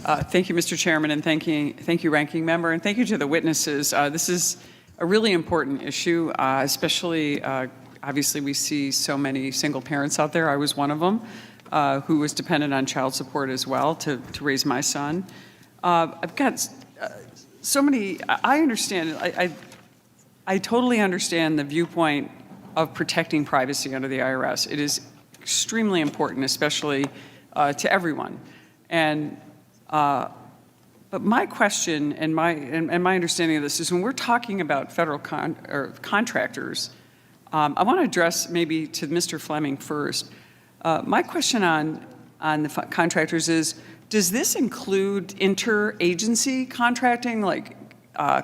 Thank you, Mr. Chairman, and thank you, Ranking Member, and thank you to the witnesses. This is a really important issue, especially, obviously, we see so many single parents out there. I was one of them who was dependent on child support as well to raise my son. I've got so many, I understand, I totally understand the viewpoint of protecting privacy under the IRS. It is extremely important, especially to everyone. And but my question and my understanding of this is when we're talking about federal contractors, I want to address maybe to Mr. Fleming first. My question on the contractors is, does this include interagency contracting, like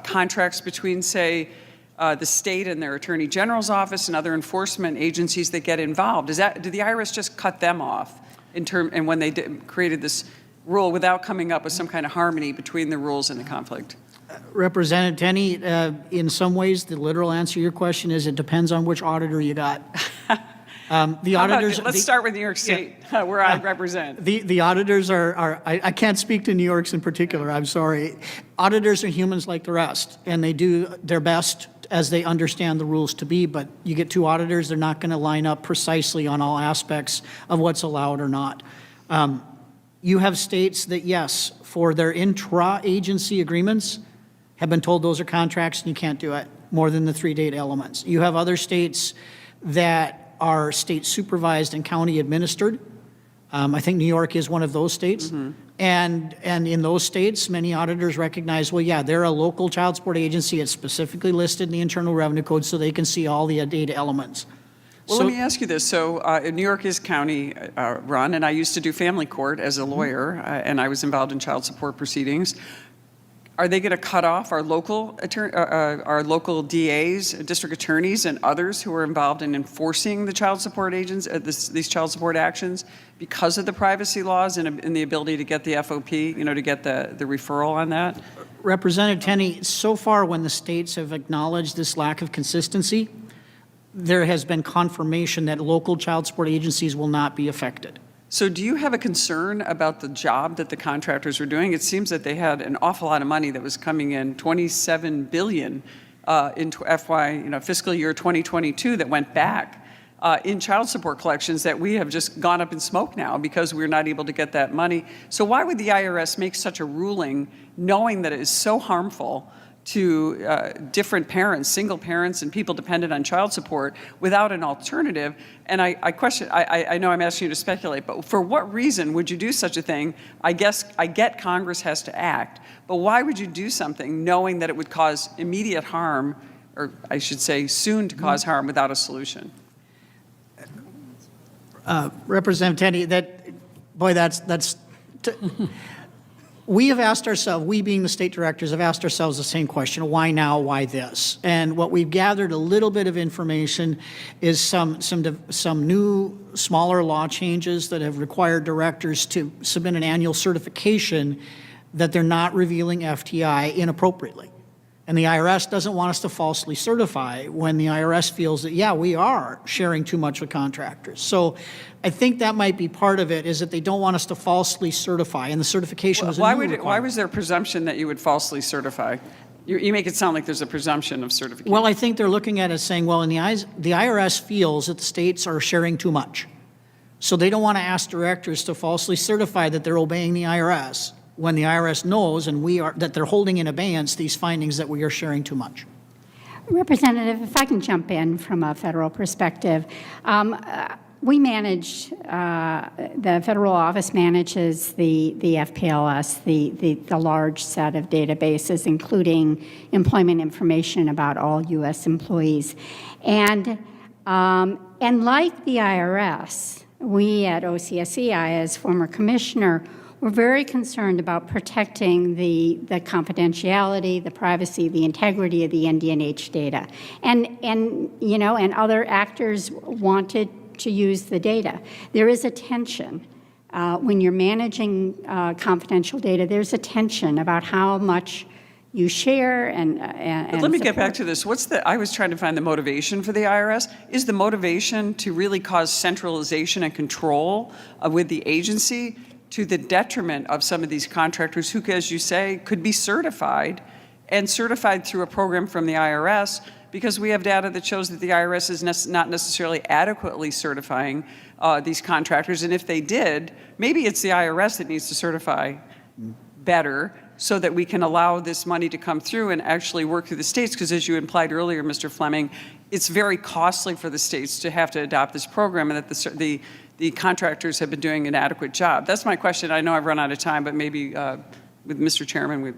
contracts between, say, the state and their attorney general's office and other enforcement agencies that get involved? Did the IRS just cut them off and when they created this rule without coming up with some kind of harmony between the rules and the conflict? Representative Tenney, in some ways, the literal answer to your question is it depends on which auditor you got. The auditors. Let's start with New York State, where I represent. The auditors I can't speak to New York's in particular, I'm sorry. Auditors are humans like the rest, and they do their best as they understand the rules to be, but you get two auditors, they're not going to line up precisely on all aspects of what's allowed or not. You have states that, yes, for their intra-agency agreements, have been told those are contracts and you can't do it, more than the 3 date elements. You have other states that are state supervised and county administered. I think New York is one of those states. Mm-hmm. And in those states, many auditors recognize, well, yeah, they're a local child support agency. It's specifically listed in the Internal Revenue Code so they can see all the data elements. Well, let me ask you this. So New York is county run, and I used to do family court as a lawyer, and I was involved in child support proceedings. Are they going to cut off our local DAs, district attorneys, and others who are involved in enforcing the child support agents, these child support actions, because of the privacy laws and the ability to get the FOP, to get the referral on that? Representative Tenney, so far when the states have acknowledged this lack of consistency, there has been confirmation that local child support agencies will not be affected. So do you have a concern about the job that the contractors were doing? It seems that they had an awful lot of money that was coming in, $27 billion in fiscal year 2022 that went back in child support collections that we have just gone up in smoke now because we're not able to get that money. So why would the IRS make such a ruling knowing that it is so harmful to different parents, single parents, and people dependent on child support without an alternative? And I question, I know I'm asking you to speculate, but for what reason would you do such a thing? I guess I get Congress has to act, but why would you do something knowing that it would cause immediate harm, or I should say soon to cause harm without a solution? Representative Tenney, we have asked ourselves, we being the state directors, have asked ourselves the same question, why now, why this? And what we've gathered a little bit of information is some new, smaller law changes that have required directors to submit an annual certification that they're not revealing FTI inappropriately. And the IRS doesn't want us to falsely certify when the IRS feels that, yeah, we are sharing too much with contractors. So I think that might be part of it, is that they don't want us to falsely certify, and the certification was a new requirement. Why was there a presumption that you would falsely certify? You make it sound like there's a presumption of certification. Well, I think they're looking at it saying, well, the IRS feels that the states are sharing too much. So they don't want to ask directors to falsely certify that they're obeying the IRS when the IRS knows that they're holding in abeyance these findings that we are sharing too much. Representative, if I can jump in from a federal perspective, we manage, the federal office manages the FPLS, the large set of databases, including employment information about all U.S. employees. And like the IRS, we at OCSEI, as former commissioner, we're very concerned about protecting the confidentiality, the privacy, the integrity of the NDNH data. And other actors wanted to use the data. There is a tension. When you're managing confidential data, there's a tension about how much you share and But let me get back to this. I was trying to find the motivation for the IRS. Is the motivation to really cause centralization and control with the agency to the detriment of some of these contractors who, as you say, could be certified and certified through a program from the IRS, because we have data that shows that the IRS is not necessarily adequately certifying these contractors. And if they did, maybe it's the IRS that needs to certify better so that we can allow this money to come through and actually work through the states. Because as you implied earlier, Mr. Fleming, it's very costly for the states to have to adopt this program, and that the contractors have been doing an adequate job. That's my question. I know I've run out of time, but maybe with Mr. Chairman,